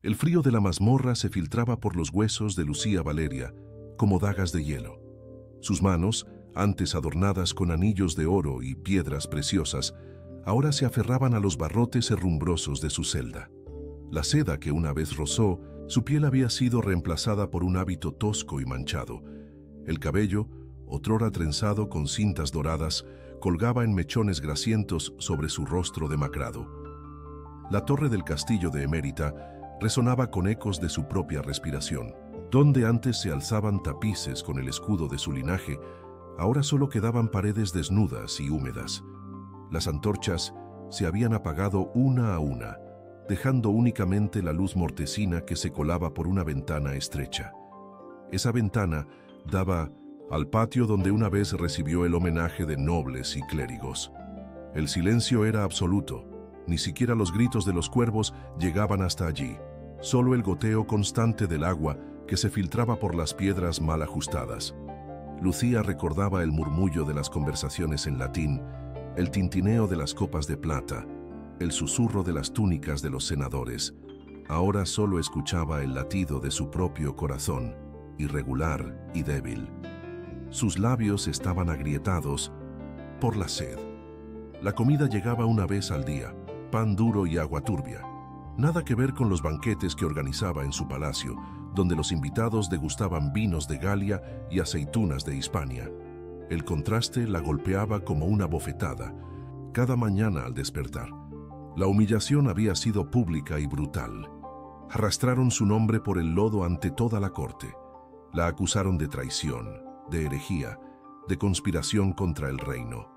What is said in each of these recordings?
El frío de la mazmorra se filtraba por los huesos de Lucía Valeria, como dagas de hielo. Sus manos, antes adornadas con anillos de oro y piedras preciosas, ahora se aferraban a los barrotes herrumbrosos de su celda. La seda que una vez rozó, su piel había sido reemplazada por un hábito tosco y manchado. El cabello, otrora trenzado con cintas doradas, colgaba en mechones grasientos sobre su rostro demacrado. La torre del castillo de Emérita resonaba con ecos de su propia respiración. Donde antes se alzaban tapices con el escudo de su linaje, ahora solo quedaban paredes desnudas y húmedas. Las antorchas se habían apagado una a una, dejando únicamente la luz mortecina que se colaba por una ventana estrecha. Esa ventana daba al patio donde una vez recibió el homenaje de nobles y clérigos. El silencio era absoluto, ni siquiera los gritos de los cuervos llegaban hasta allí, solo el goteo constante del agua que se filtraba por las piedras mal ajustadas. Lucía recordaba el murmullo de las conversaciones en latín, el tintineo de las copas de plata, el susurro de las túnicas de los senadores. Ahora solo escuchaba el latido de su propio corazón, irregular y débil. Sus labios estaban agrietados por la sed. La comida llegaba una vez al día, pan duro y agua turbia. Nada que ver con los banquetes que organizaba en su palacio, donde los invitados degustaban vinos de Galia y aceitunas de Hispania. El contraste la golpeaba como una bofetada, cada mañana al despertar. La humillación había sido pública y brutal. Arrastraron su nombre por el lodo ante toda la corte. La acusaron de traición, de herejía, de conspiración contra el reino.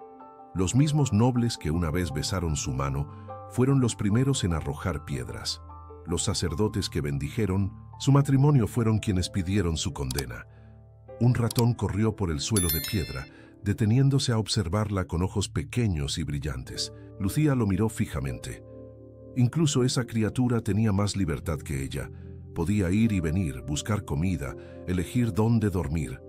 Los mismos nobles que una vez besaron su mano fueron los primeros en arrojar piedras. Los sacerdotes que bendijeron su matrimonio fueron quienes pidieron su condena. Un ratón corrió por el suelo de piedra, deteniéndose a observarla con ojos pequeños y brillantes. Lucía lo miró fijamente. Incluso esa criatura tenía más libertad que ella. Podía ir y venir, buscar comida, elegir dónde dormir.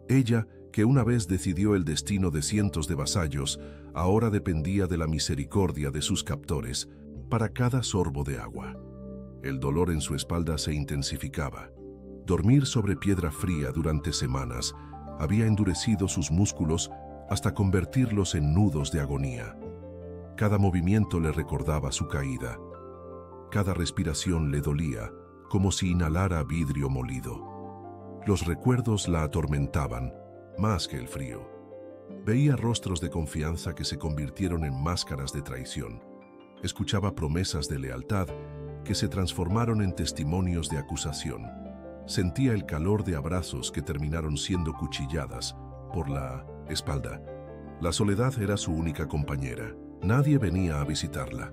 Ella, que una vez decidió el destino de cientos de vasallos, ahora dependía de la misericordia de sus captores para cada sorbo de agua. El dolor en su espalda se intensificaba. Dormir sobre piedra fría durante semanas había endurecido sus músculos hasta convertirlos en nudos de agonía. Cada movimiento le recordaba su caída. Cada respiración le dolía, como si inhalara vidrio molido. Los recuerdos la atormentaban, más que el frío. Veía rostros de confianza que se convirtieron en máscaras de traición. Escuchaba promesas de lealtad que se transformaron en testimonios de acusación. Sentía el calor de abrazos que terminaron siendo cuchilladas por la espalda. La soledad era su única compañera. Nadie venía a visitarla.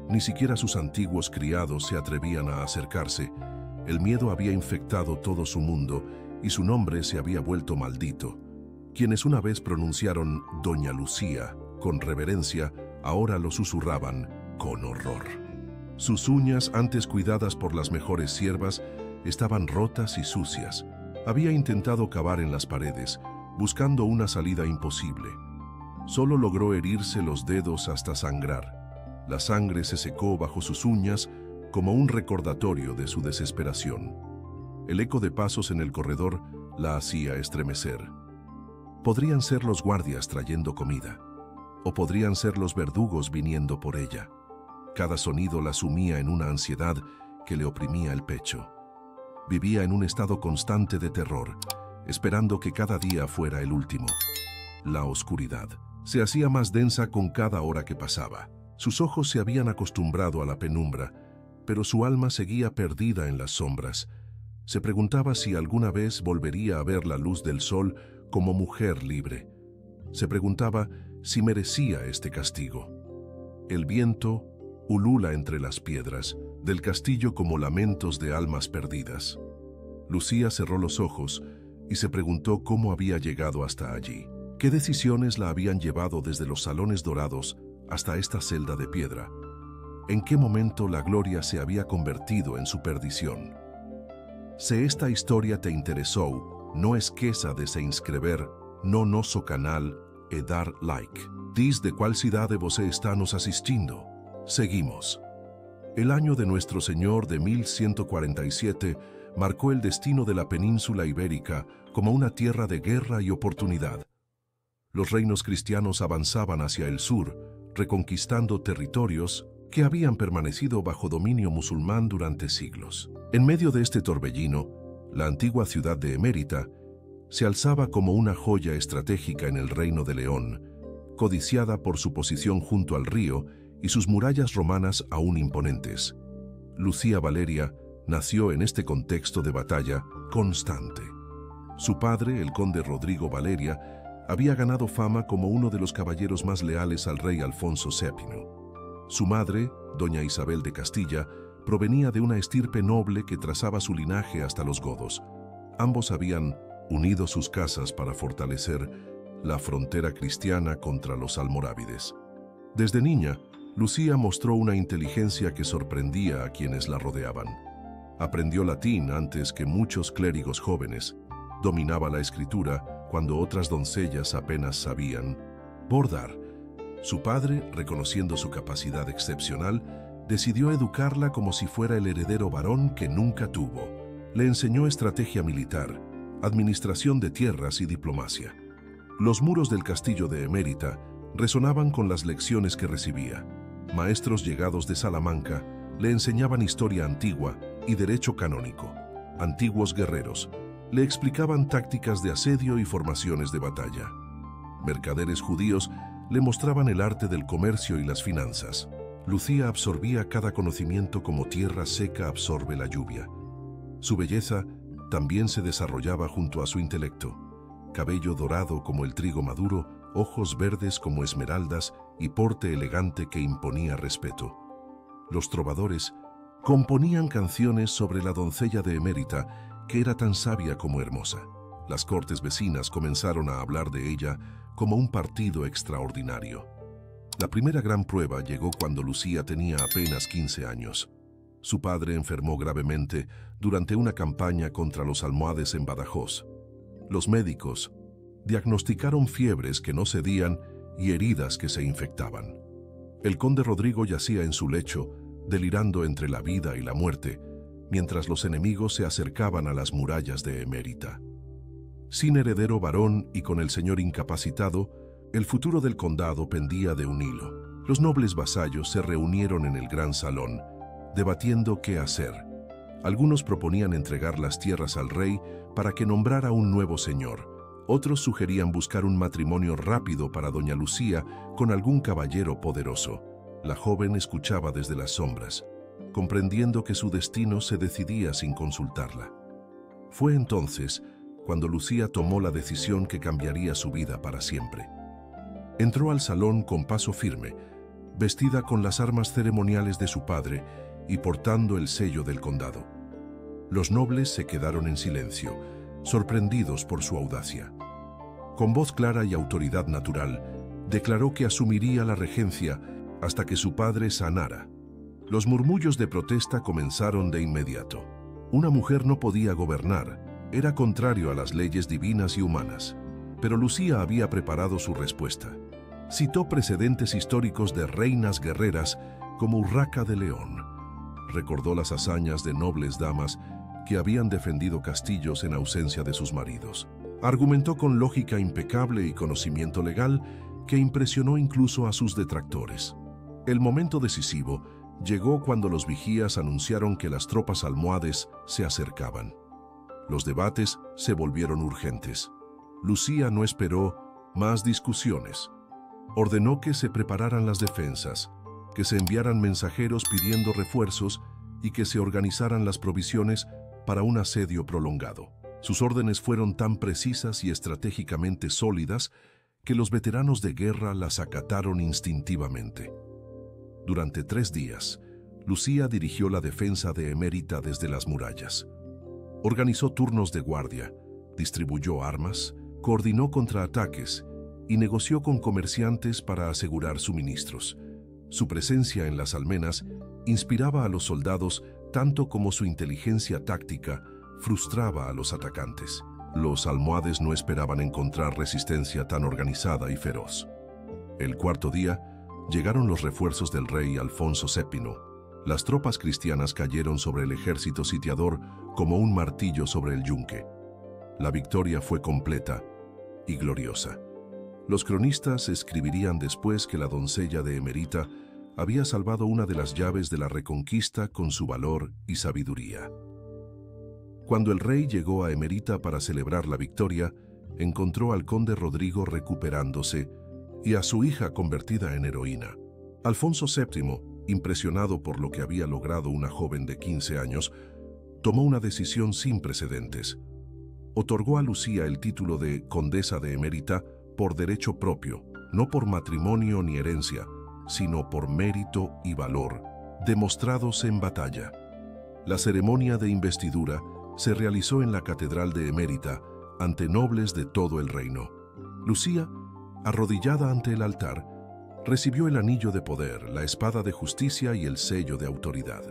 Ni siquiera sus antiguos criados se atrevían a acercarse. El miedo había infectado todo su mundo y su nombre se había vuelto maldito. Quienes una vez pronunciaron Doña Lucía con reverencia, ahora lo susurraban con horror. Sus uñas, antes cuidadas por las mejores siervas, estaban rotas y sucias. Había intentado cavar en las paredes, buscando una salida imposible. Solo logró herirse los dedos hasta sangrar. La sangre se secó bajo sus uñas como un recordatorio de su desesperación. El eco de pasos en el corredor la hacía estremecer. Podrían ser los guardias trayendo comida, o podrían ser los verdugos viniendo por ella. Cada sonido la sumía en una ansiedad que le oprimía el pecho. Vivía en un estado constante de terror, esperando que cada día fuera el último. La oscuridad se hacía más densa con cada hora que pasaba. Sus ojos se habían acostumbrado a la penumbra, pero su alma seguía perdida en las sombras. Se preguntaba si alguna vez volvería a ver la luz del sol como mujer libre. Se preguntaba si merecía este castigo. El viento ulula entre las piedras del castillo como lamentos de almas perdidas. Lucía cerró los ojos y se preguntó cómo había llegado hasta allí. ¿Qué decisiones la habían llevado desde los salones dorados hasta esta celda de piedra? ¿En qué momento la gloria se había convertido en su perdición? Si esta historia te interesó, no esqueça de se inscrever no nosso canal e dar like. Diz de qual cidade você está nos assistindo. Seguimos. El año de Nuestro Señor de 1147 marcó el destino de la península ibérica como una tierra de guerra y oportunidad. Los reinos cristianos avanzaban hacia el sur, reconquistando territorios que habían permanecido bajo dominio musulmán durante siglos. En medio de este torbellino, la antigua ciudad de Emérita se alzaba como una joya estratégica en el Reino de León, codiciada por su posición junto al río y sus murallas romanas aún imponentes. Lucía Valeria nació en este contexto de batalla constante. Su padre, el conde Rodrigo Valeria, había ganado fama como uno de los caballeros más leales al rey Alfonso VII. Su madre, doña Isabel de Castilla, provenía de una estirpe noble que trazaba su linaje hasta los godos. Ambos habían unido sus casas para fortalecer la frontera cristiana contra los almorávides. Desde niña, Lucía mostró una inteligencia que sorprendía a quienes la rodeaban. Aprendió latín antes que muchos clérigos jóvenes, dominaba la escritura cuando otras doncellas apenas sabían bordar. Su padre, reconociendo su capacidad excepcional, decidió educarla como si fuera el heredero varón que nunca tuvo. Le enseñó estrategia militar, administración de tierras y diplomacia. Los muros del castillo de Emérita resonaban con las lecciones que recibía. Maestros llegados de Salamanca le enseñaban historia antigua y derecho canónico. Antiguos guerreros le explicaban tácticas de asedio y formaciones de batalla. Mercaderes judíos le mostraban el arte del comercio y las finanzas. Lucía absorbía cada conocimiento como tierra seca absorbe la lluvia. Su belleza también se desarrollaba junto a su intelecto. Cabello dorado como el trigo maduro, ojos verdes como esmeraldas y porte elegante que imponía respeto. Los trovadores componían canciones sobre la doncella de Emérita, que era tan sabia como hermosa. Las cortes vecinas comenzaron a hablar de ella como un partido extraordinario. La primera gran prueba llegó cuando Lucía tenía apenas 15 años. Su padre enfermó gravemente durante una campaña contra los almohades en Badajoz. Los médicos diagnosticaron fiebres que no cedían y heridas que se infectaban. El conde Rodrigo yacía en su lecho, delirando entre la vida y la muerte, mientras los enemigos se acercaban a las murallas de Emérita. Sin heredero varón y con el señor incapacitado, el futuro del condado pendía de un hilo. Los nobles vasallos se reunieron en el gran salón, debatiendo qué hacer. Algunos proponían entregar las tierras al rey para que nombrara un nuevo señor. Otros sugerían buscar un matrimonio rápido para doña Lucía con algún caballero poderoso. La joven escuchaba desde las sombras, comprendiendo que su destino se decidía sin consultarla. Fue entonces cuando Lucía tomó la decisión que cambiaría su vida para siempre. Entró al salón con paso firme, vestida con las armas ceremoniales de su padre y portando el sello del condado. Los nobles se quedaron en silencio, sorprendidos por su audacia. Con voz clara y autoridad natural, declaró que asumiría la regencia hasta que su padre sanara. Los murmullos de protesta comenzaron de inmediato. Una mujer no podía gobernar, era contrario a las leyes divinas y humanas. Pero Lucía había preparado su respuesta. Citó precedentes históricos de reinas guerreras como Urraca de León. Recordó las hazañas de nobles damas que habían defendido castillos en ausencia de sus maridos. Argumentó con lógica impecable y conocimiento legal que impresionó incluso a sus detractores. El momento decisivo llegó cuando los vigías anunciaron que las tropas almohades se acercaban. Los debates se volvieron urgentes. Lucía no esperó más discusiones. Ordenó que se prepararan las defensas, que se enviaran mensajeros pidiendo refuerzos y que se organizaran las provisiones para un asedio prolongado. Sus órdenes fueron tan precisas y estratégicamente sólidas que los veteranos de guerra las acataron instintivamente. Durante 3 días, Lucía dirigió la defensa de Emérita desde las murallas. Organizó turnos de guardia, distribuyó armas, coordinó contraataques y negoció con comerciantes para asegurar suministros. Su presencia en las almenas inspiraba a los soldados tanto como su inteligencia táctica frustraba a los atacantes. Los almohades no esperaban encontrar resistencia tan organizada y feroz. El 4.º día, llegaron los refuerzos del rey Alfonso VII. Las tropas cristianas cayeron sobre el ejército sitiador como un martillo sobre el yunque. La victoria fue completa y gloriosa. Los cronistas escribirían después que la doncella de Emerita había salvado una de las llaves de la reconquista con su valor y sabiduría. Cuando el rey llegó a Emerita para celebrar la victoria, encontró al conde Rodrigo recuperándose y a su hija convertida en heroína. Alfonso VII, impresionado por lo que había logrado una joven de 15 años, tomó una decisión sin precedentes. Otorgó a Lucía el título de condesa de Emérita por derecho propio, no por matrimonio ni herencia, sino por mérito y valor, demostrados en batalla. La ceremonia de investidura se realizó en la Catedral de Emérita, ante nobles de todo el reino. Lucía, arrodillada ante el altar, recibió el anillo de poder, la espada de justicia y el sello de autoridad.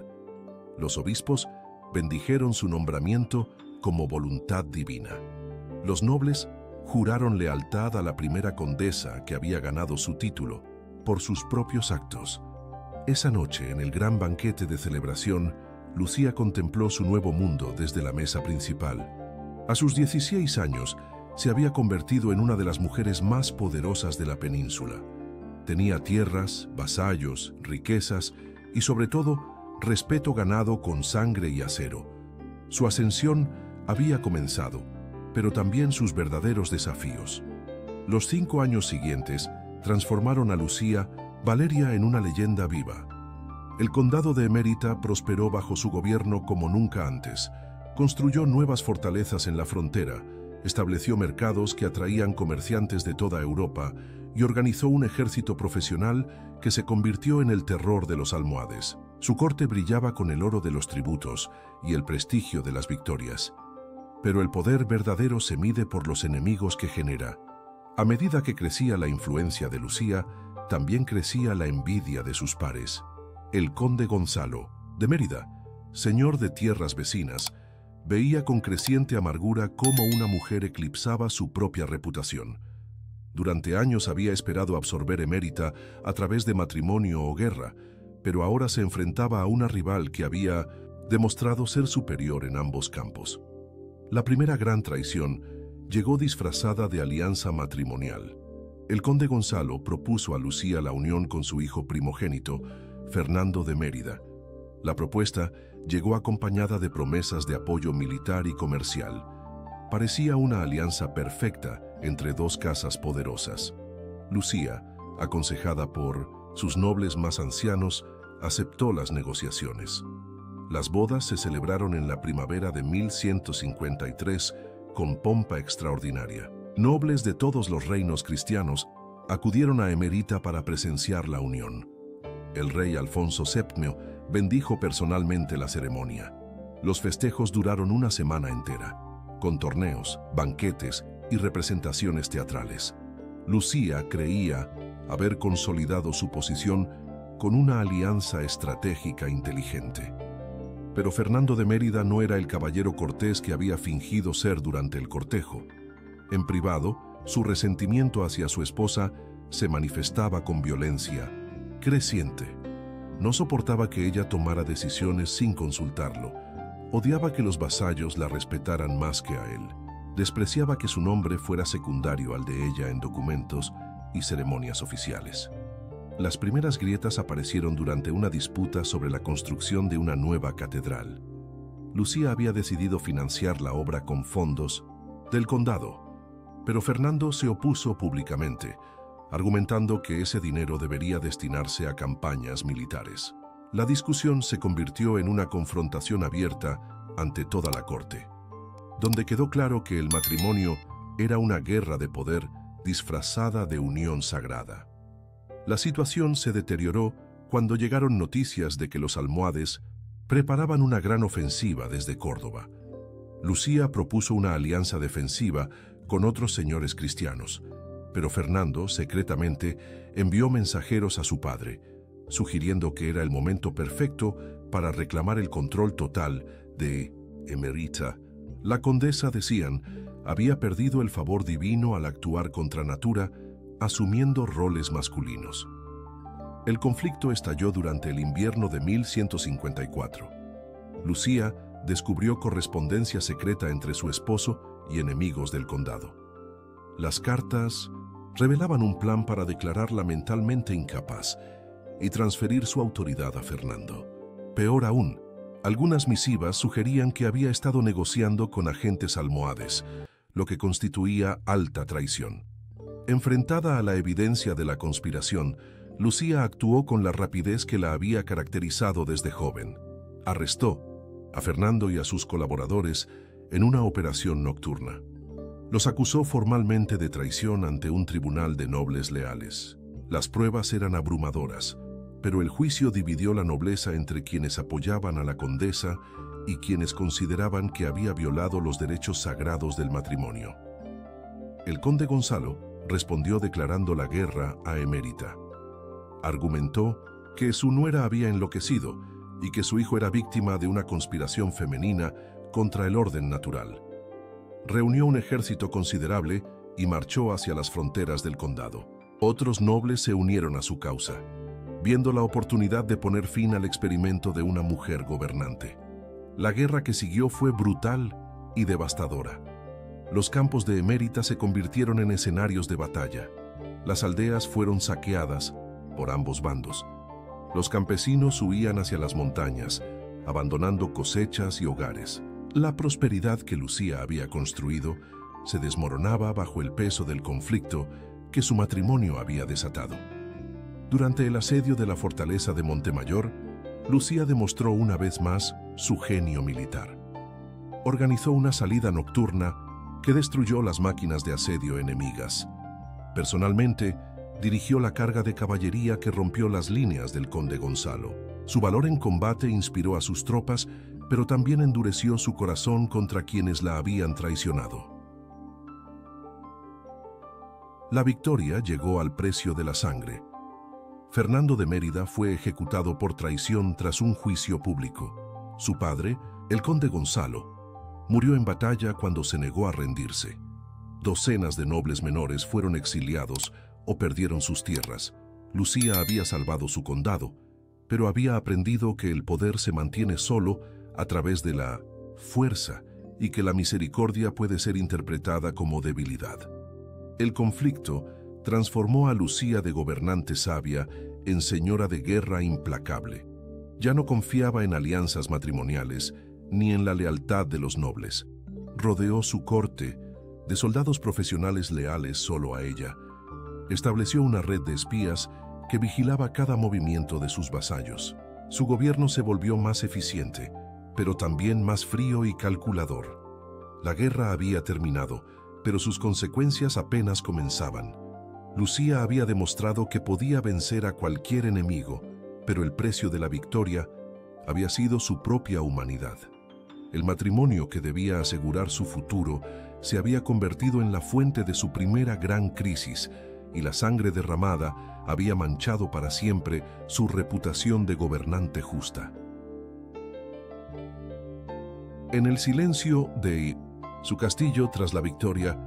Los obispos bendijeron su nombramiento como voluntad divina. Los nobles juraron lealtad a la primera condesa que había ganado su título por sus propios actos. Esa noche, en el gran banquete de celebración, Lucía contempló su nuevo mundo desde la mesa principal. A sus 16 años, se había convertido en una de las mujeres más poderosas de la península. Tenía tierras, vasallos, riquezas y, sobre todo, respeto ganado con sangre y acero. Su ascensión había comenzado, pero también sus verdaderos desafíos. Los 5 años siguientes transformaron a Lucía Valeria en una leyenda viva. El condado de Emérita prosperó bajo su gobierno como nunca antes. Construyó nuevas fortalezas en la frontera, estableció mercados que atraían comerciantes de toda Europa y organizó un ejército profesional que se convirtió en el terror de los almohades. Su corte brillaba con el oro de los tributos y el prestigio de las victorias. Pero el poder verdadero se mide por los enemigos que genera. A medida que crecía la influencia de Lucía, también crecía la envidia de sus pares. El conde Gonzalo, de Mérida, señor de tierras vecinas, veía con creciente amargura cómo una mujer eclipsaba su propia reputación. Durante años había esperado absorber Emérita a través de matrimonio o guerra, pero ahora se enfrentaba a una rival que había demostrado ser superior en ambos campos. La primera gran traición llegó disfrazada de alianza matrimonial. El conde Gonzalo propuso a Lucía la unión con su hijo primogénito, Fernando de Mérida. La propuesta llegó acompañada de promesas de apoyo militar y comercial. Parecía una alianza perfecta entre dos casas poderosas. Lucía, aconsejada por sus nobles más ancianos, aceptó las negociaciones. Las bodas se celebraron en la primavera de 1153 con pompa extraordinaria. Nobles de todos los reinos cristianos acudieron a Emérita para presenciar la unión. El rey Alfonso VII bendijo personalmente la ceremonia. Los festejos duraron una semana entera, con torneos, banquetes y representaciones teatrales. Lucía creía haber consolidado su posición con una alianza estratégica inteligente. Pero Fernando de Mérida no era el caballero cortés que había fingido ser durante el cortejo. En privado, su resentimiento hacia su esposa se manifestaba con violencia creciente. No soportaba que ella tomara decisiones sin consultarlo. Odiaba que los vasallos la respetaran más que a él. Despreciaba que su nombre fuera secundario al de ella en documentos y ceremonias oficiales. Las primeras grietas aparecieron durante una disputa sobre la construcción de una nueva catedral. Lucía había decidido financiar la obra con fondos del condado, pero Fernando se opuso públicamente, argumentando que ese dinero debería destinarse a campañas militares. La discusión se convirtió en una confrontación abierta ante toda la corte, donde quedó claro que el matrimonio era una guerra de poder disfrazada de unión sagrada. La situación se deterioró cuando llegaron noticias de que los almohades preparaban una gran ofensiva desde Córdoba. Lucía propuso una alianza defensiva con otros señores cristianos, pero Fernando, secretamente, envió mensajeros a su padre, sugiriendo que era el momento perfecto para reclamar el control total de Emérita. La condesa, decían, había perdido el favor divino al actuar contra natura, asumiendo roles masculinos. El conflicto estalló durante el invierno de 1154. Lucía descubrió correspondencia secreta entre su esposo y enemigos del condado. Las cartas revelaban un plan para declararla mentalmente incapaz y transferir su autoridad a Fernando. Peor aún, algunas misivas sugerían que había estado negociando con agentes almohades, lo que constituía alta traición. Enfrentada a la evidencia de la conspiración, Lucía actuó con la rapidez que la había caracterizado desde joven. Arrestó a Fernando y a sus colaboradores en una operación nocturna. Los acusó formalmente de traición ante un tribunal de nobles leales. Las pruebas eran abrumadoras, pero el juicio dividió la nobleza entre quienes apoyaban a la condesa y quienes consideraban que había violado los derechos sagrados del matrimonio. El conde Gonzalo respondió declarando la guerra a Emérita. Argumentó que su nuera había enloquecido y que su hijo era víctima de una conspiración femenina contra el orden natural. Reunió un ejército considerable y marchó hacia las fronteras del condado. Otros nobles se unieron a su causa, viendo la oportunidad de poner fin al experimento de una mujer gobernante. La guerra que siguió fue brutal y devastadora. Los campos de Emérita se convirtieron en escenarios de batalla. Las aldeas fueron saqueadas por ambos bandos. Los campesinos huían hacia las montañas, abandonando cosechas y hogares. La prosperidad que Lucía había construido se desmoronaba bajo el peso del conflicto que su matrimonio había desatado. Durante el asedio de la fortaleza de Montemayor, Lucía demostró una vez más su genio militar. Organizó una salida nocturna que destruyó las máquinas de asedio enemigas. Personalmente, dirigió la carga de caballería que rompió las líneas del conde Gonzalo. Su valor en combate inspiró a sus tropas, pero también endureció su corazón contra quienes la habían traicionado. La victoria llegó al precio de la sangre. Fernando de Mérida fue ejecutado por traición tras un juicio público. Su padre, el conde Gonzalo, murió en batalla cuando se negó a rendirse. Docenas de nobles menores fueron exiliados o perdieron sus tierras. Lucía había salvado su condado, pero había aprendido que el poder se mantiene solo a través de la fuerza y que la misericordia puede ser interpretada como debilidad. El conflicto transformó a Lucía de gobernante sabia en señora de guerra implacable. Ya no confiaba en alianzas matrimoniales ni en la lealtad de los nobles. Rodeó su corte de soldados profesionales leales solo a ella. Estableció una red de espías que vigilaba cada movimiento de sus vasallos. Su gobierno se volvió más eficiente, pero también más frío y calculador. La guerra había terminado, pero sus consecuencias apenas comenzaban. Lucía había demostrado que podía vencer a cualquier enemigo, pero el precio de la victoria había sido su propia humanidad. El matrimonio que debía asegurar su futuro se había convertido en la fuente de su primera gran crisis, y la sangre derramada había manchado para siempre su reputación de gobernante justa. En el silencio de su castillo tras la victoria,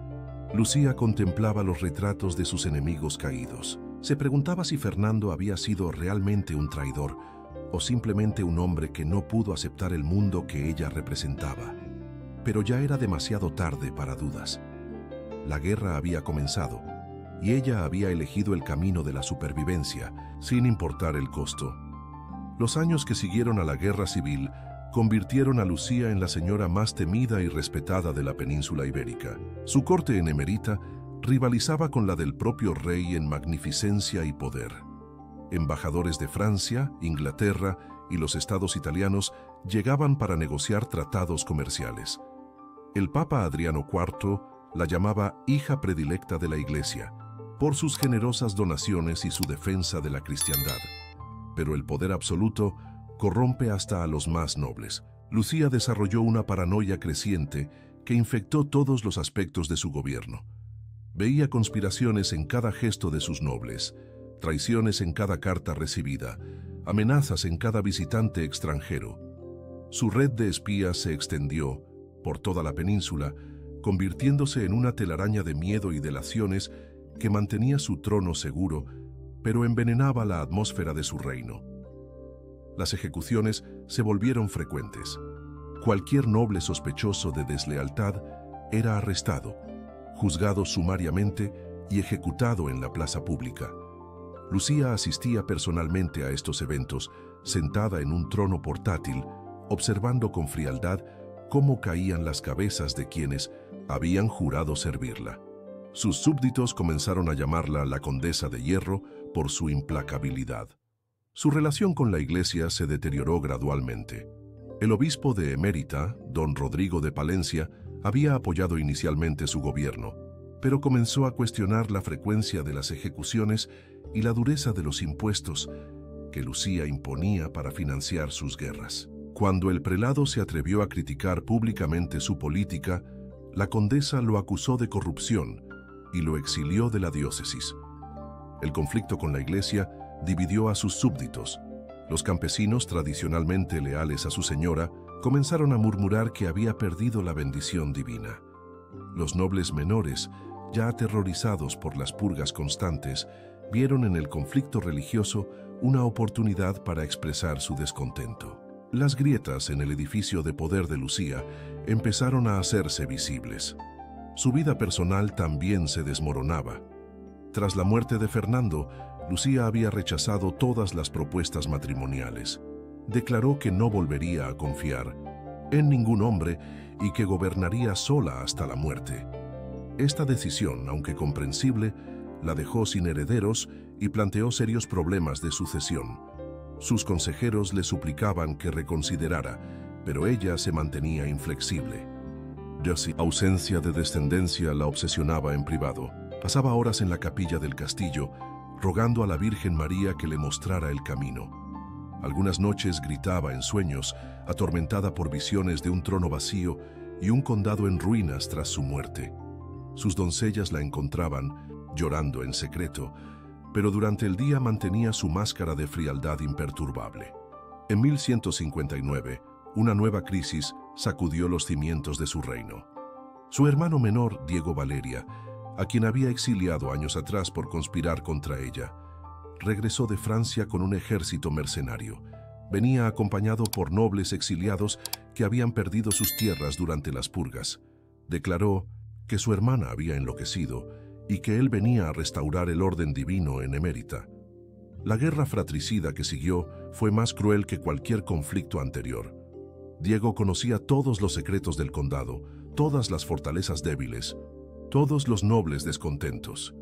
Lucía contemplaba los retratos de sus enemigos caídos. Se preguntaba si Fernando había sido realmente un traidor o simplemente un hombre que no pudo aceptar el mundo que ella representaba. Pero ya era demasiado tarde para dudas. La guerra había comenzado y ella había elegido el camino de la supervivencia, sin importar el costo. Los años que siguieron a la guerra civil convirtieron a Lucía en la señora más temida y respetada de la península ibérica. Su corte en Emérita rivalizaba con la del propio rey en magnificencia y poder. Embajadores de Francia, Inglaterra y los estados italianos llegaban para negociar tratados comerciales. El Papa Adriano IV la llamaba hija predilecta de la Iglesia, por sus generosas donaciones y su defensa de la cristiandad. Pero el poder absoluto corrompe hasta a los más nobles. Lucía desarrolló una paranoia creciente que infectó todos los aspectos de su gobierno. Veía conspiraciones en cada gesto de sus nobles, traiciones en cada carta recibida, amenazas en cada visitante extranjero. Su red de espías se extendió por toda la península, convirtiéndose en una telaraña de miedo y delaciones que mantenía su trono seguro, pero envenenaba la atmósfera de su reino. Las ejecuciones se volvieron frecuentes. Cualquier noble sospechoso de deslealtad era arrestado, juzgado sumariamente y ejecutado en la plaza pública. Lucía asistía personalmente a estos eventos, sentada en un trono portátil, observando con frialdad cómo caían las cabezas de quienes habían jurado servirla. Sus súbditos comenzaron a llamarla la Condesa de Hierro por su implacabilidad. Su relación con la Iglesia se deterioró gradualmente. El obispo de Emérita, don Rodrigo de Palencia, había apoyado inicialmente su gobierno, pero comenzó a cuestionar la frecuencia de las ejecuciones y la dureza de los impuestos que Lucía imponía para financiar sus guerras. Cuando el prelado se atrevió a criticar públicamente su política, la condesa lo acusó de corrupción y lo exilió de la diócesis. El conflicto con la Iglesia dividió a sus súbditos. Los campesinos, tradicionalmente leales a su señora, comenzaron a murmurar que había perdido la bendición divina. Los nobles menores, ya aterrorizados por las purgas constantes, vieron en el conflicto religioso una oportunidad para expresar su descontento. Las grietas en el edificio de poder de Lucía empezaron a hacerse visibles. Su vida personal también se desmoronaba. Tras la muerte de Fernando, Lucía había rechazado todas las propuestas matrimoniales. Declaró que no volvería a confiar en ningún hombre y que gobernaría sola hasta la muerte. Esta decisión, aunque comprensible, la dejó sin herederos y planteó serios problemas de sucesión. Sus consejeros le suplicaban que reconsiderara, pero ella se mantenía inflexible. Su ausencia de descendencia la obsesionaba en privado. Pasaba horas en la capilla del castillo, rogando a la Virgen María que le mostrara el camino. Algunas noches gritaba en sueños, atormentada por visiones de un trono vacío y un condado en ruinas tras su muerte. Sus doncellas la encontraban, llorando en secreto, pero durante el día mantenía su máscara de frialdad imperturbable. En 1159, una nueva crisis sacudió los cimientos de su reino. Su hermano menor, Diego Valeria, a quien había exiliado años atrás por conspirar contra ella, regresó de Francia con un ejército mercenario. Venía acompañado por nobles exiliados que habían perdido sus tierras durante las purgas. Declaró que su hermana había enloquecido y que él venía a restaurar el orden divino en Emérita. La guerra fratricida que siguió fue más cruel que cualquier conflicto anterior. Diego conocía todos los secretos del condado, todas las fortalezas débiles, todos los nobles descontentos.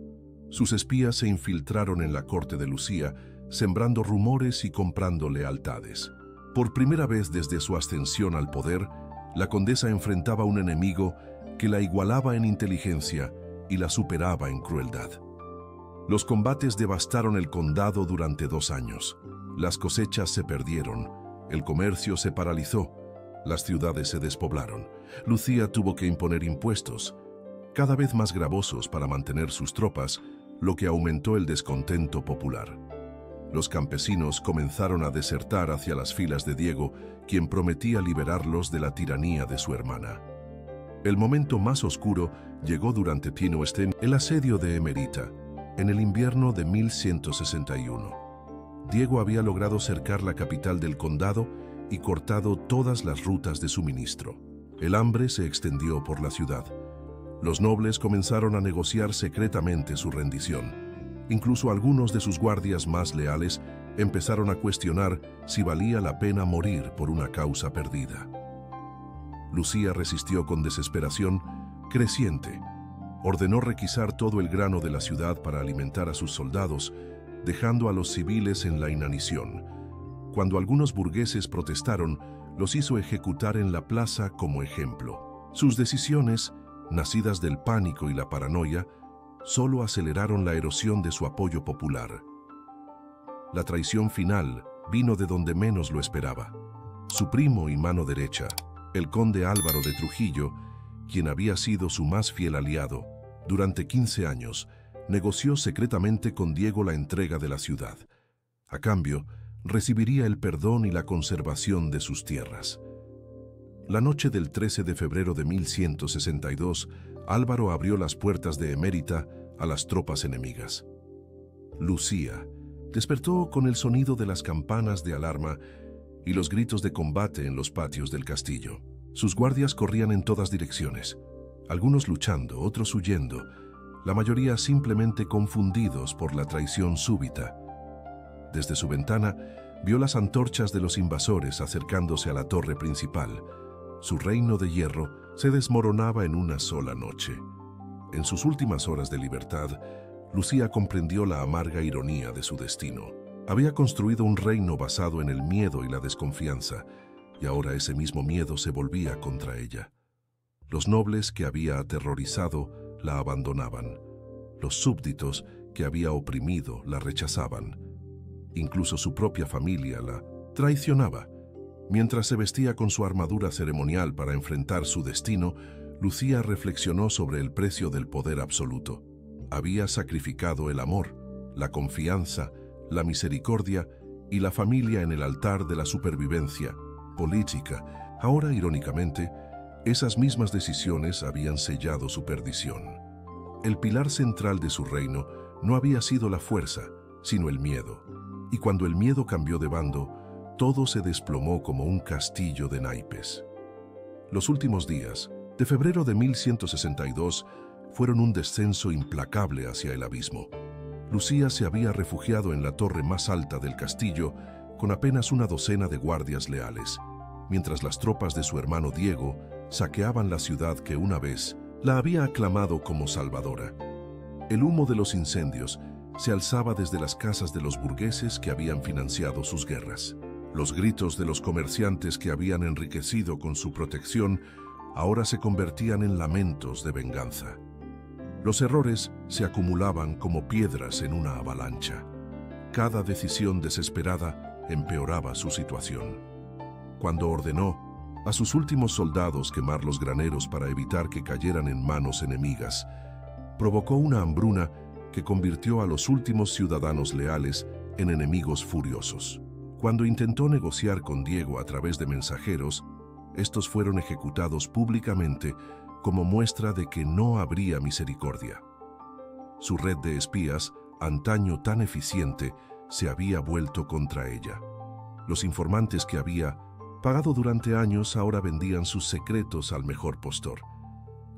Sus espías se infiltraron en la corte de Lucía, sembrando rumores y comprando lealtades. Por primera vez desde su ascensión al poder, la condesa enfrentaba a un enemigo que la igualaba en inteligencia y la superaba en crueldad. Los combates devastaron el condado durante 2 años. Las cosechas se perdieron, el comercio se paralizó, las ciudades se despoblaron. Lucía tuvo que imponer impuestos, cada vez más gravosos para mantener sus tropas, lo que aumentó el descontento popular. Los campesinos comenzaron a desertar hacia las filas de Diego, quien prometía liberarlos de la tiranía de su hermana. El momento más oscuro llegó durante el asedio de Emérita, en el invierno de 1161. Diego había logrado cercar la capital del condado y cortado todas las rutas de suministro. El hambre se extendió por la ciudad. Los nobles comenzaron a negociar secretamente su rendición. Incluso algunos de sus guardias más leales empezaron a cuestionar si valía la pena morir por una causa perdida. Lucía resistió con desesperación creciente. Ordenó requisar todo el grano de la ciudad para alimentar a sus soldados, dejando a los civiles en la inanición. Cuando algunos burgueses protestaron, los hizo ejecutar en la plaza como ejemplo. Sus decisiones, nacidas del pánico y la paranoia, solo aceleraron la erosión de su apoyo popular. La traición final vino de donde menos lo esperaba. Su primo y mano derecha, el conde Álvaro de Trujillo, quien había sido su más fiel aliado, durante 15 años, negoció secretamente con Diego la entrega de la ciudad. A cambio, recibiría el perdón y la conservación de sus tierras. La noche del 13 de febrero de 1162, Álvaro abrió las puertas de Emérita a las tropas enemigas. Lucía despertó con el sonido de las campanas de alarma y los gritos de combate en los patios del castillo. Sus guardias corrían en todas direcciones, algunos luchando, otros huyendo, la mayoría simplemente confundidos por la traición súbita. Desde su ventana vio las antorchas de los invasores acercándose a la torre principal. Su reino de hierro se desmoronaba en una sola noche. En sus últimas horas de libertad, Lucía comprendió la amarga ironía de su destino. Había construido un reino basado en el miedo y la desconfianza, y ahora ese mismo miedo se volvía contra ella. Los nobles que había aterrorizado la abandonaban. Los súbditos que había oprimido la rechazaban. Incluso su propia familia la traicionaba. Mientras se vestía con su armadura ceremonial para enfrentar su destino, Lucía reflexionó sobre el precio del poder absoluto. Había sacrificado el amor, la confianza, la misericordia y la familia en el altar de la supervivencia política. Ahora, irónicamente, esas mismas decisiones habían sellado su perdición. El pilar central de su reino no había sido la fuerza, sino el miedo. Y cuando el miedo cambió de bando, todo se desplomó como un castillo de naipes. Los últimos días, de febrero de 1162, fueron un descenso implacable hacia el abismo. Lucía se había refugiado en la torre más alta del castillo con apenas una docena de guardias leales, mientras las tropas de su hermano Diego saqueaban la ciudad que una vez la había aclamado como salvadora. El humo de los incendios se alzaba desde las casas de los burgueses que habían financiado sus guerras. Los gritos de los comerciantes que habían enriquecido con su protección ahora se convertían en lamentos de venganza. Los errores se acumulaban como piedras en una avalancha. Cada decisión desesperada empeoraba su situación. Cuando ordenó a sus últimos soldados quemar los graneros para evitar que cayeran en manos enemigas, provocó una hambruna que convirtió a los últimos ciudadanos leales en enemigos furiosos. Cuando intentó negociar con Diego a través de mensajeros, estos fueron ejecutados públicamente como muestra de que no habría misericordia. Su red de espías, antaño tan eficiente, se había vuelto contra ella. Los informantes que había pagado durante años ahora vendían sus secretos al mejor postor.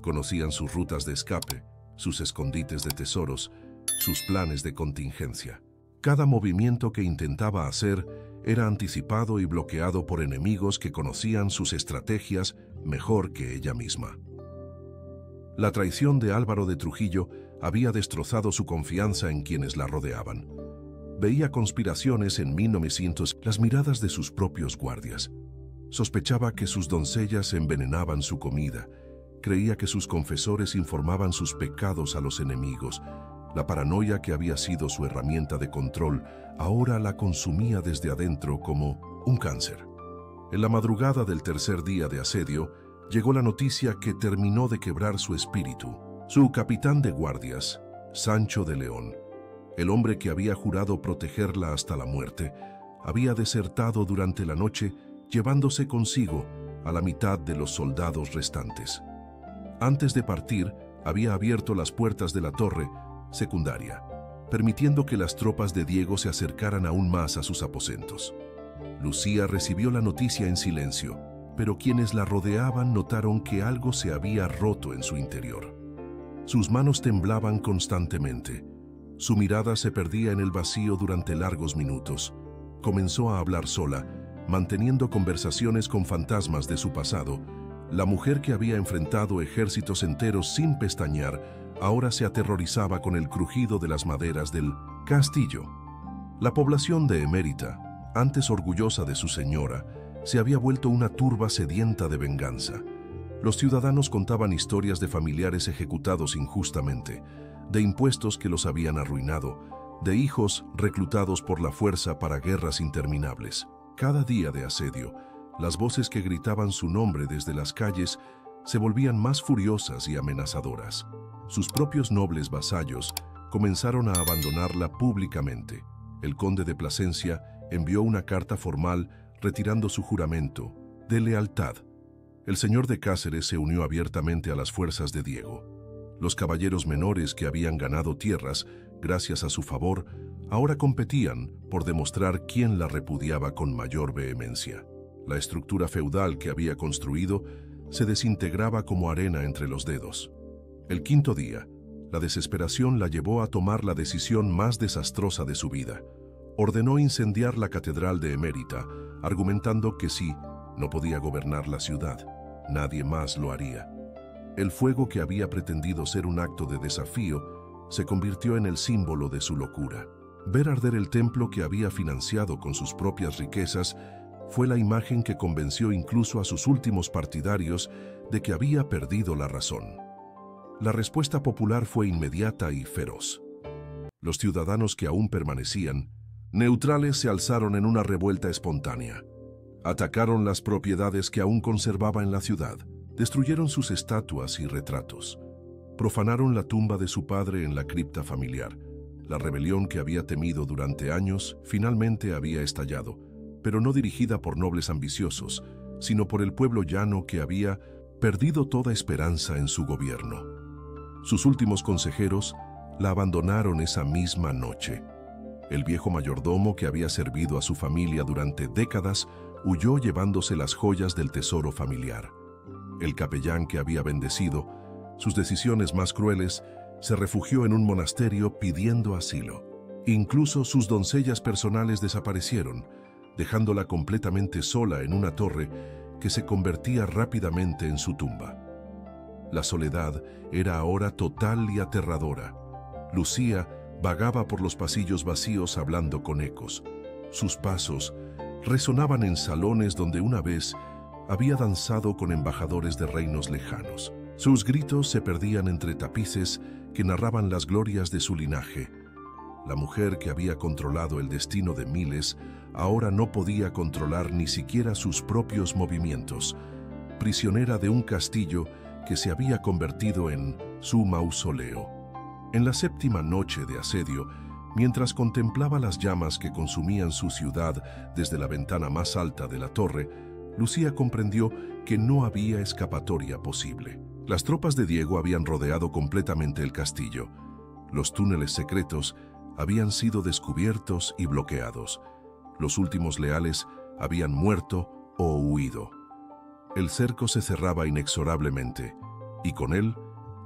Conocían sus rutas de escape, sus escondites de tesoros, sus planes de contingencia. Cada movimiento que intentaba hacer era anticipado y bloqueado por enemigos que conocían sus estrategias mejor que ella misma. La traición de Álvaro de Trujillo había destrozado su confianza en quienes la rodeaban. Veía conspiraciones en 1900, las miradas de sus propios guardias. Sospechaba que sus doncellas envenenaban su comida. Creía que sus confesores informaban sus pecados a los enemigos. La paranoia que había sido su herramienta de control ahora la consumía desde adentro como un cáncer. En la madrugada del tercer día de asedio, llegó la noticia que terminó de quebrar su espíritu. Su capitán de guardias, Sancho de León, el hombre que había jurado protegerla hasta la muerte, había desertado durante la noche, llevándose consigo a la mitad de los soldados restantes. Antes de partir, había abierto las puertas de la torre secundaria, permitiendo que las tropas de Diego se acercaran aún más a sus aposentos. Lucía recibió la noticia en silencio, pero quienes la rodeaban notaron que algo se había roto en su interior. Sus manos temblaban constantemente. Su mirada se perdía en el vacío durante largos minutos. Comenzó a hablar sola, manteniendo conversaciones con fantasmas de su pasado. La mujer que había enfrentado ejércitos enteros sin pestañear, ahora se aterrorizaba con el crujido de las maderas del castillo. La población de Emérita, antes orgullosa de su señora, se había vuelto una turba sedienta de venganza. Los ciudadanos contaban historias de familiares ejecutados injustamente, de impuestos que los habían arruinado, de hijos reclutados por la fuerza para guerras interminables. Cada día de asedio, las voces que gritaban su nombre desde las calles se volvían más furiosas y amenazadoras. Sus propios nobles vasallos comenzaron a abandonarla públicamente. El conde de Plasencia envió una carta formal retirando su juramento de lealtad. El señor de Cáceres se unió abiertamente a las fuerzas de Diego. Los caballeros menores que habían ganado tierras gracias a su favor, ahora competían por demostrar quién la repudiaba con mayor vehemencia. La estructura feudal que había construido se desintegraba como arena entre los dedos. El quinto día, la desesperación la llevó a tomar la decisión más desastrosa de su vida. Ordenó incendiar la catedral de Emérita, argumentando que si no podía gobernar la ciudad, nadie más lo haría. El fuego que había pretendido ser un acto de desafío se convirtió en el símbolo de su locura. Ver arder el templo que había financiado con sus propias riquezas fue la imagen que convenció incluso a sus últimos partidarios de que había perdido la razón. La respuesta popular fue inmediata y feroz. Los ciudadanos que aún permanecían, neutrales, se alzaron en una revuelta espontánea. Atacaron las propiedades que aún conservaba en la ciudad, destruyeron sus estatuas y retratos, profanaron la tumba de su padre en la cripta familiar. La rebelión que había temido durante años finalmente había estallado, pero no dirigida por nobles ambiciosos, sino por el pueblo llano que había perdido toda esperanza en su gobierno. Sus últimos consejeros la abandonaron esa misma noche. El viejo mayordomo que había servido a su familia durante décadas huyó llevándose las joyas del tesoro familiar. El capellán que había bendecido sus decisiones más crueles se refugió en un monasterio pidiendo asilo. Incluso sus doncellas personales desaparecieron, dejándola completamente sola en una torre que se convertía rápidamente en su tumba. La soledad era ahora total y aterradora. Lucía vagaba por los pasillos vacíos hablando con ecos. Sus pasos resonaban en salones donde una vez había danzado con embajadores de reinos lejanos. Sus gritos se perdían entre tapices que narraban las glorias de su linaje. La mujer que había controlado el destino de miles ahora no podía controlar ni siquiera sus propios movimientos, prisionera de un castillo que se había convertido en su mausoleo. En la séptima noche de asedio, mientras contemplaba las llamas que consumían su ciudad desde la ventana más alta de la torre, Lucía comprendió que no había escapatoria posible. Las tropas de Diego habían rodeado completamente el castillo. Los túneles secretos habían sido descubiertos y bloqueados. Los últimos leales habían muerto o huido. El cerco se cerraba inexorablemente, y con él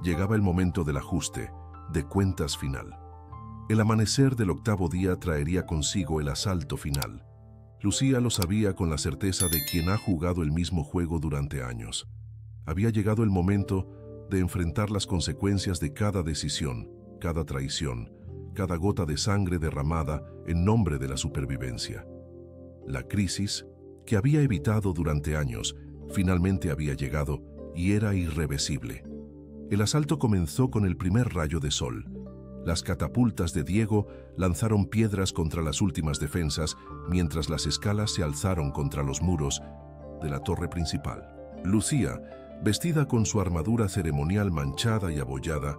llegaba el momento del ajuste, de cuentas final. El amanecer del octavo día traería consigo el asalto final. Lucía lo sabía con la certeza de quien ha jugado el mismo juego durante años. Había llegado el momento de enfrentar las consecuencias de cada decisión, cada traición, cada gota de sangre derramada en nombre de la supervivencia. La crisis, que había evitado durante años, finalmente había llegado y era irreversible. El asalto comenzó con el primer rayo de sol. Las catapultas de Diego lanzaron piedras contra las últimas defensas, mientras las escalas se alzaron contra los muros de la torre principal. Lucía, vestida con su armadura ceremonial manchada y abollada,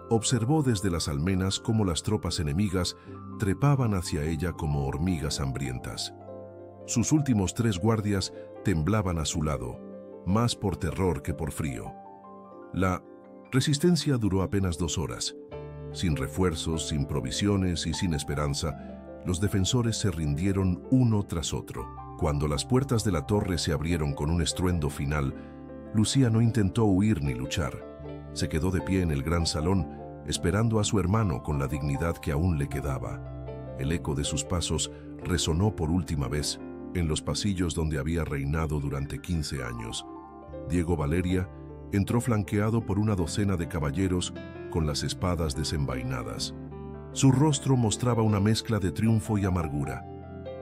observó desde las almenas cómo las tropas enemigas trepaban hacia ella como hormigas hambrientas. Sus últimos 3 guardias temblaban a su lado, más por terror que por frío. La resistencia duró apenas 2 horas. Sin refuerzos, sin provisiones y sin esperanza, los defensores se rindieron uno tras otro. Cuando las puertas de la torre se abrieron con un estruendo final, Lucía no intentó huir ni luchar. Se quedó de pie en el gran salón, esperando a su hermano con la dignidad que aún le quedaba. El eco de sus pasos resonó por última vez en los pasillos donde había reinado durante 15 años. Diego Valeria entró flanqueado por una docena de caballeros con las espadas desenvainadas. Su rostro mostraba una mezcla de triunfo y amargura.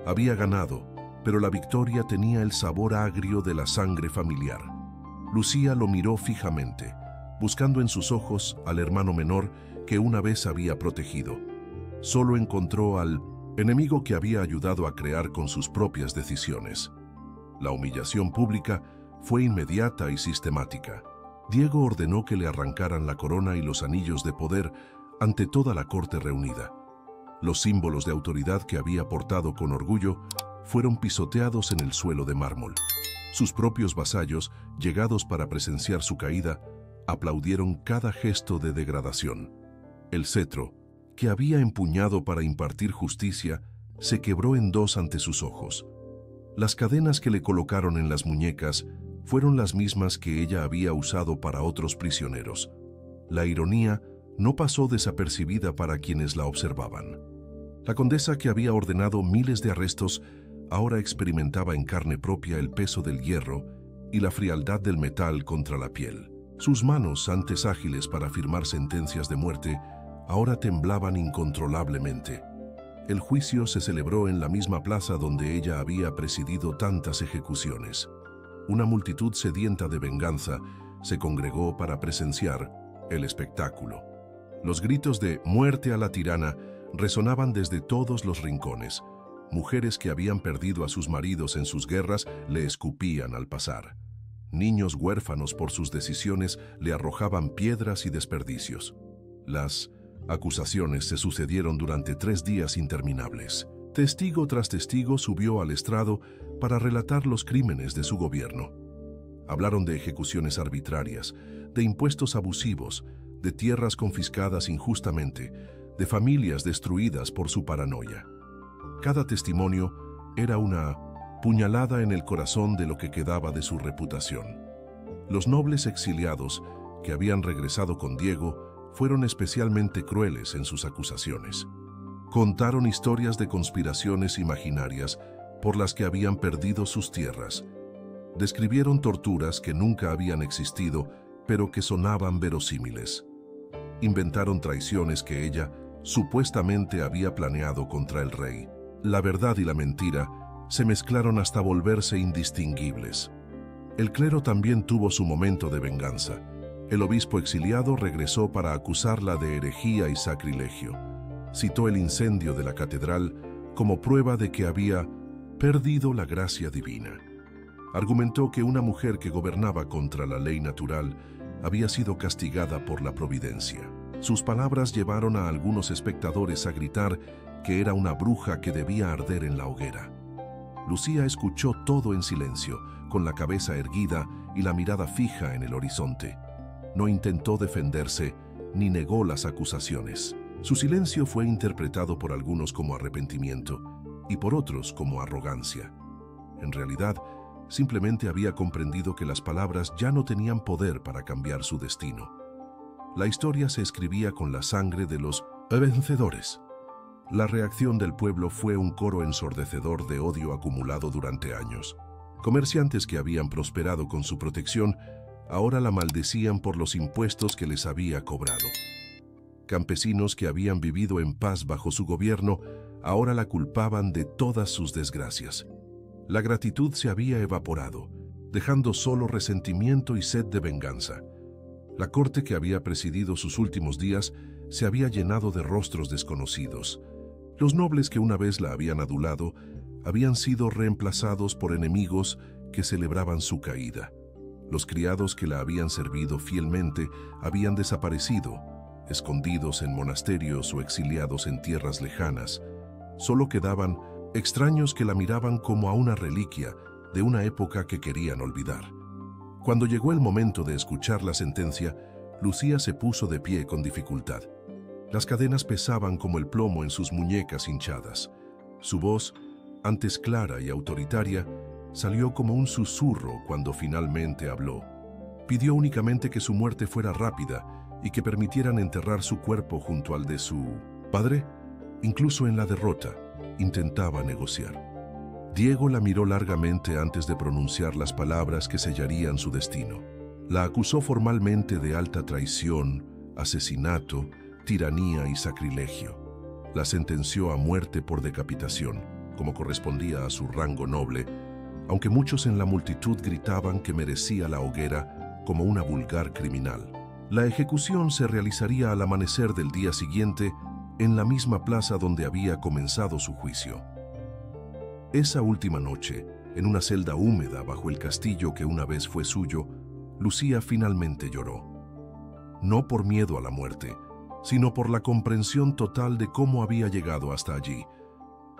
Había ganado, pero la victoria tenía el sabor agrio de la sangre familiar. Lucía lo miró fijamente, buscando en sus ojos al hermano menor que una vez había protegido. Solo encontró al enemigo que había ayudado a crear con sus propias decisiones. La humillación pública fue inmediata y sistemática. Diego ordenó que le arrancaran la corona y los anillos de poder ante toda la corte reunida. Los símbolos de autoridad que había portado con orgullo fueron pisoteados en el suelo de mármol. Sus propios vasallos, llegados para presenciar su caída, aplaudieron cada gesto de degradación. El cetro, que había empuñado para impartir justicia se quebró en dos ante sus ojos. Las cadenas que le colocaron en las muñecas fueron las mismas que ella había usado para otros prisioneros. La ironía no pasó desapercibida para quienes la observaban. La condesa, que había ordenado miles de arrestos, ahora experimentaba en carne propia el peso del hierro y la frialdad del metal contra la piel. Sus manos, antes ágiles para firmar sentencias de muerte, ahora temblaban incontrolablemente. El juicio se celebró en la misma plaza donde ella había presidido tantas ejecuciones. Una multitud sedienta de venganza se congregó para presenciar el espectáculo. Los gritos de «muerte a la tirana» resonaban desde todos los rincones. Mujeres que habían perdido a sus maridos en sus guerras le escupían al pasar. Niños huérfanos por sus decisiones le arrojaban piedras y desperdicios. Las acusaciones se sucedieron durante 3 días interminables. Testigo tras testigo subió al estrado para relatar los crímenes de su gobierno. Hablaron de ejecuciones arbitrarias, de impuestos abusivos, de tierras confiscadas injustamente, de familias destruidas por su paranoia. Cada testimonio era una puñalada en el corazón de lo que quedaba de su reputación. Los nobles exiliados que habían regresado con Diego fueron especialmente crueles en sus acusaciones. Contaron historias de conspiraciones imaginarias por las que habían perdido sus tierras. Describieron torturas que nunca habían existido, pero que sonaban verosímiles. Inventaron traiciones que ella supuestamente había planeado contra el rey. La verdad y la mentira se mezclaron hasta volverse indistinguibles. El clero también tuvo su momento de venganza. El obispo exiliado regresó para acusarla de herejía y sacrilegio. Citó el incendio de la catedral como prueba de que había perdido la gracia divina. Argumentó que una mujer que gobernaba contra la ley natural había sido castigada por la providencia. Sus palabras llevaron a algunos espectadores a gritar que era una bruja que debía arder en la hoguera. Lucía escuchó todo en silencio, con la cabeza erguida y la mirada fija en el horizonte. No intentó defenderse ni negó las acusaciones. Su silencio fue interpretado por algunos como arrepentimiento y por otros como arrogancia. En realidad, simplemente había comprendido que las palabras ya no tenían poder para cambiar su destino. La historia se escribía con la sangre de los vencedores. La reacción del pueblo fue un coro ensordecedor de odio acumulado durante años. Comerciantes que habían prosperado con su protección ahora la maldecían por los impuestos que les había cobrado. Campesinos que habían vivido en paz bajo su gobierno ahora la culpaban de todas sus desgracias. La gratitud se había evaporado, dejando solo resentimiento y sed de venganza. La corte que había presidido sus últimos días se había llenado de rostros desconocidos. Los nobles que una vez la habían adulado habían sido reemplazados por enemigos que celebraban su caída. Los criados que la habían servido fielmente habían desaparecido, escondidos en monasterios o exiliados en tierras lejanas. Solo quedaban extraños que la miraban como a una reliquia de una época que querían olvidar. Cuando llegó el momento de escuchar la sentencia, Lucía se puso de pie con dificultad. Las cadenas pesaban como el plomo en sus muñecas hinchadas. Su voz, antes clara y autoritaria, salió como un susurro cuando finalmente habló. Pidió únicamente que su muerte fuera rápida y que permitieran enterrar su cuerpo junto al de su padre. Incluso en la derrota, intentaba negociar. Diego la miró largamente antes de pronunciar las palabras que sellarían su destino. La acusó formalmente de alta traición, asesinato, tiranía y sacrilegio. La sentenció a muerte por decapitación, como correspondía a su rango noble, aunque muchos en la multitud gritaban que merecía la hoguera como una vulgar criminal. La ejecución se realizaría al amanecer del día siguiente en la misma plaza donde había comenzado su juicio. Esa última noche, en una celda húmeda bajo el castillo que una vez fue suyo, Lucía finalmente lloró. No por miedo a la muerte, sino por la comprensión total de cómo había llegado hasta allí.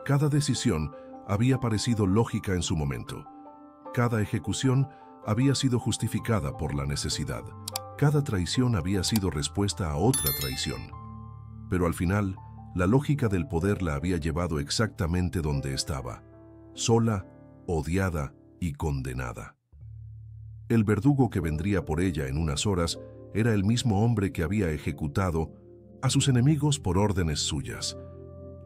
Cada decisión había parecido lógica en su momento. Cada ejecución había sido justificada por la necesidad. Cada traición había sido respuesta a otra traición. Pero al final, La lógica del poder la había llevado exactamente donde estaba, sola, odiada y condenada. El verdugo que vendría por ella en unas horas era el mismo hombre que había ejecutado a sus enemigos por órdenes suyas.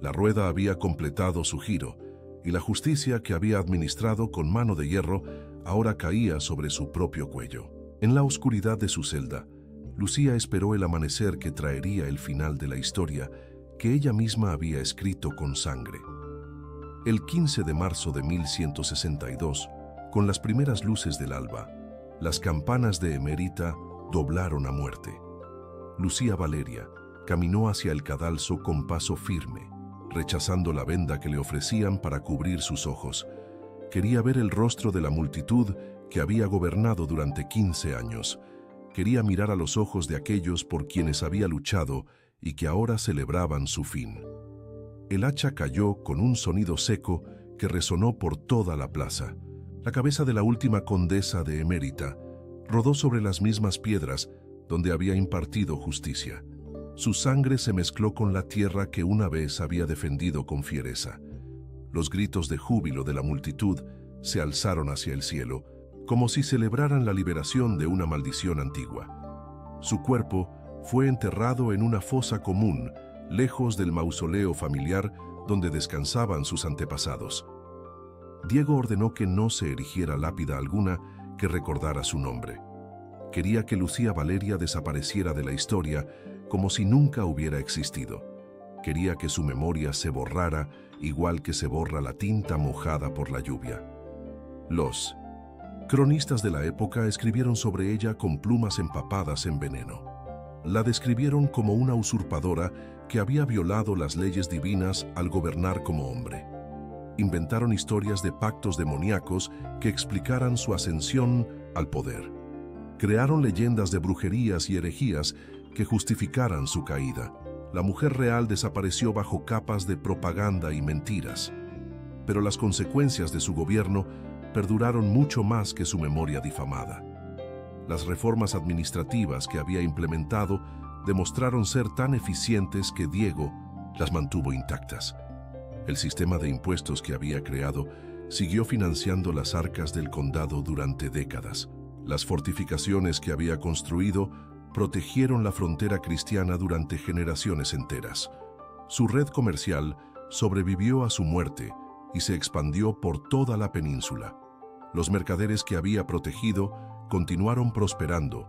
La rueda había completado su giro, y la justicia que había administrado con mano de hierro ahora caía sobre su propio cuello. En la oscuridad de su celda, Lucía esperó el amanecer que traería el final de la historia que ella misma había escrito con sangre. El 15 de marzo de 1162, con las primeras luces del alba, las campanas de Emérita doblaron a muerte. Lucía Valeria caminó hacia el cadalso con paso firme, rechazando la venda que le ofrecían para cubrir sus ojos. Quería ver el rostro de la multitud que había gobernado durante 15 años. Quería mirar a los ojos de aquellos por quienes había luchado y que ahora celebraban su fin. El hacha cayó con un sonido seco que resonó por toda la plaza. La cabeza de la última condesa de Emérita rodó sobre las mismas piedras donde había impartido justicia. Su sangre se mezcló con la tierra que una vez había defendido con fiereza. Los gritos de júbilo de la multitud se alzaron hacia el cielo, como si celebraran la liberación de una maldición antigua. Su cuerpo fue enterrado en una fosa común, lejos del mausoleo familiar donde descansaban sus antepasados. Diego ordenó que no se erigiera lápida alguna que recordara su nombre. Quería que Lucía Valeria desapareciera de la historia como si nunca hubiera existido. Quería que su memoria se borrara igual que se borra la tinta mojada por la lluvia. Los cronistas de la época escribieron sobre ella con plumas empapadas en veneno. La describieron como una usurpadora que había violado las leyes divinas al gobernar como hombre. Inventaron historias de pactos demoníacos que explicaran su ascensión al poder. Crearon leyendas de brujerías y herejías que justificaran su caída. La mujer real desapareció bajo capas de propaganda y mentiras. Pero las consecuencias de su gobierno perduraron mucho más que su memoria difamada. Las reformas administrativas que había implementado demostraron ser tan eficientes que Diego las mantuvo intactas. El sistema de impuestos que había creado siguió financiando las arcas del condado durante décadas. Las fortificaciones que había construido protegieron la frontera cristiana durante generaciones enteras. Su red comercial sobrevivió a su muerte y se expandió por toda la península. Los mercaderes que había protegido continuaron prosperando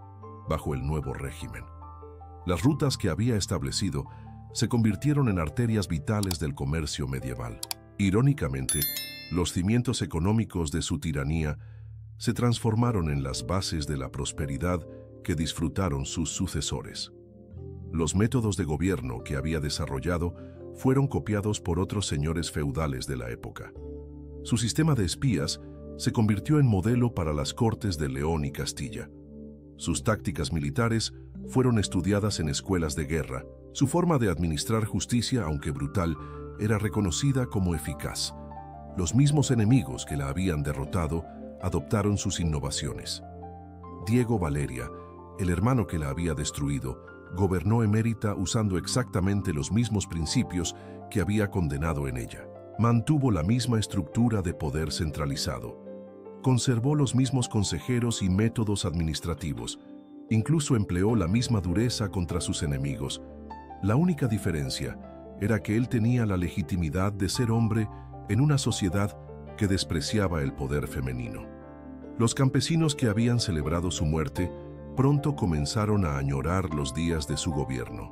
bajo el nuevo régimen. Las rutas que había establecido se convirtieron en arterias vitales del comercio medieval. Irónicamente, los cimientos económicos de su tiranía se transformaron en las bases de la prosperidad que disfrutaron sus sucesores. Los métodos de gobierno que había desarrollado fueron copiados por otros señores feudales de la época. Su sistema de espías se convirtió en modelo para las cortes de León y Castilla. Sus tácticas militares fueron estudiadas en escuelas de guerra. Su forma de administrar justicia, aunque brutal, era reconocida como eficaz. Los mismos enemigos que la habían derrotado adoptaron sus innovaciones. Diego Valeria, el hermano que la había destruido, gobernó Emérita usando exactamente los mismos principios que había condenado en ella. Mantuvo la misma estructura de poder centralizado. Conservó los mismos consejeros y métodos administrativos. Incluso empleó la misma dureza contra sus enemigos. La única diferencia era que él tenía la legitimidad de ser hombre en una sociedad que despreciaba el poder femenino. Los campesinos que habían celebrado su muerte pronto comenzaron a añorar los días de su gobierno.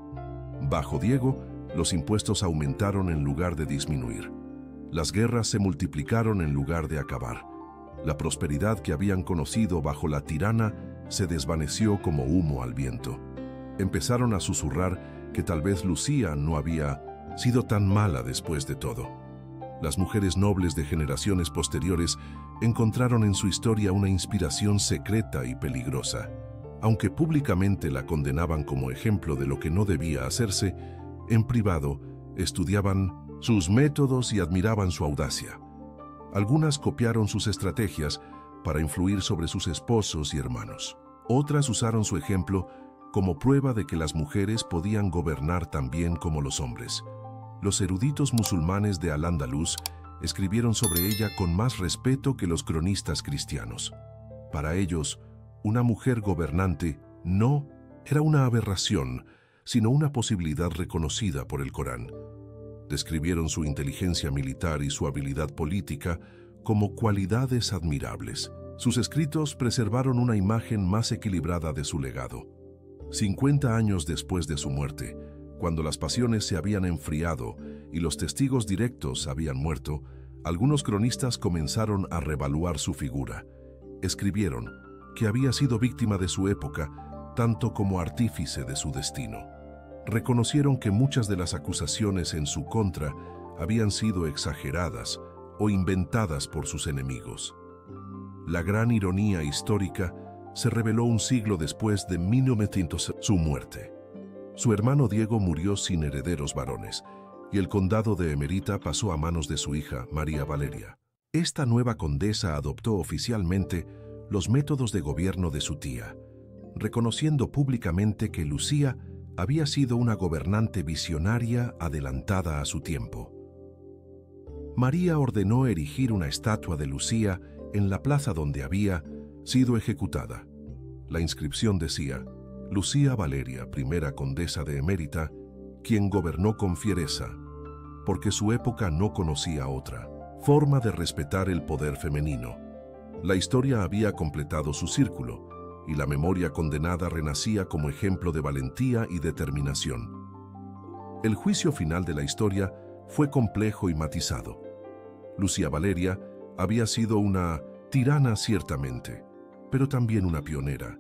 Bajo Diego, los impuestos aumentaron en lugar de disminuir. Las guerras se multiplicaron en lugar de acabar. La prosperidad que habían conocido bajo la tirana se desvaneció como humo al viento. Empezaron a susurrar que tal vez Lucía no había sido tan mala después de todo. Las mujeres nobles de generaciones posteriores encontraron en su historia una inspiración secreta y peligrosa. Aunque públicamente la condenaban como ejemplo de lo que no debía hacerse, en privado estudiaban sus métodos y admiraban su audacia. Algunas copiaron sus estrategias para influir sobre sus esposos y hermanos. Otras usaron su ejemplo como prueba de que las mujeres podían gobernar tan bien como los hombres. Los eruditos musulmanes de Al-Ándalus escribieron sobre ella con más respeto que los cronistas cristianos. Para ellos, una mujer gobernante no era una aberración, sino una posibilidad reconocida por el Corán. Describieron su inteligencia militar y su habilidad política como cualidades admirables. Sus escritos preservaron una imagen más equilibrada de su legado. 50 años después de su muerte, cuando las pasiones se habían enfriado y los testigos directos habían muerto, algunos cronistas comenzaron a revaluar su figura. Escribieron que había sido víctima de su época, tanto como artífice de su destino. Reconocieron que muchas de las acusaciones en su contra habían sido exageradas o inventadas por sus enemigos. La gran ironía histórica se reveló un siglo después de 1900, su muerte. Su hermano Diego murió sin herederos varones, y el condado de Emerita pasó a manos de su hija, María Valeria. Esta nueva condesa adoptó oficialmente los métodos de gobierno de su tía, reconociendo públicamente que Lucía había sido una gobernante visionaria adelantada a su tiempo. María ordenó erigir una estatua de Lucía en la plaza donde había sido ejecutada. La inscripción decía: Lucía Valeria, primera condesa de Emérita, quien gobernó con fiereza, porque su época no conocía otra forma de respetar el poder femenino. La historia había completado su círculo, y la memoria condenada renacía como ejemplo de valentía y determinación. El juicio final de la historia fue complejo y matizado. Lucía Valeria había sido una tirana ciertamente, pero también una pionera.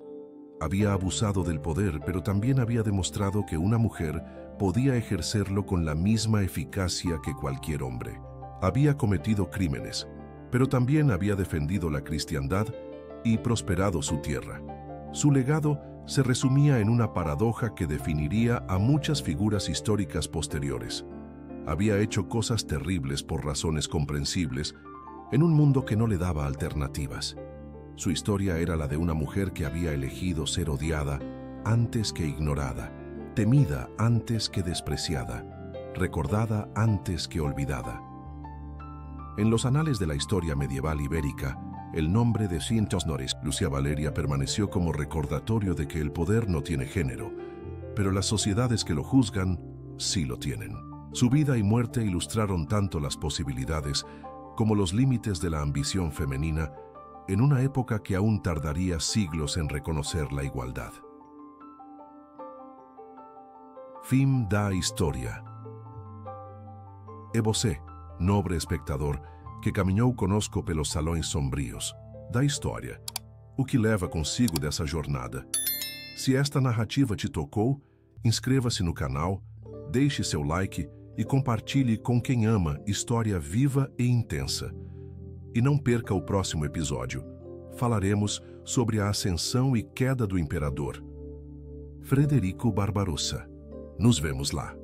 Había abusado del poder, pero también había demostrado que una mujer podía ejercerlo con la misma eficacia que cualquier hombre. Había cometido crímenes, pero también había defendido la cristiandad y prosperado su tierra. Su legado se resumía en una paradoja que definiría a muchas figuras históricas posteriores. Había hecho cosas terribles por razones comprensibles, en un mundo que no le daba alternativas. Su historia era la de una mujer que había elegido ser odiada antes que ignorada, temida antes que despreciada, recordada antes que olvidada. En los anales de la historia medieval ibérica, el nombre de Cientos Noris, Lucía Valeria, permaneció como recordatorio de que el poder no tiene género, pero las sociedades que lo juzgan sí lo tienen. Su vida y muerte ilustraron tanto las posibilidades como los límites de la ambición femenina en una época que aún tardaría siglos en reconocer la igualdad. Fim da história. E você, nobre espectador, que caminhou conosco pelos salões sombrios da história, o que leva consigo dessa jornada? Se esta narrativa te tocou, inscreva-se no canal, deixe seu like e compartilhe com quem ama história viva e intensa. E não perca o próximo episódio. Falaremos sobre a ascensão e queda do imperador Frederico Barbarossa. Nos vemos lá.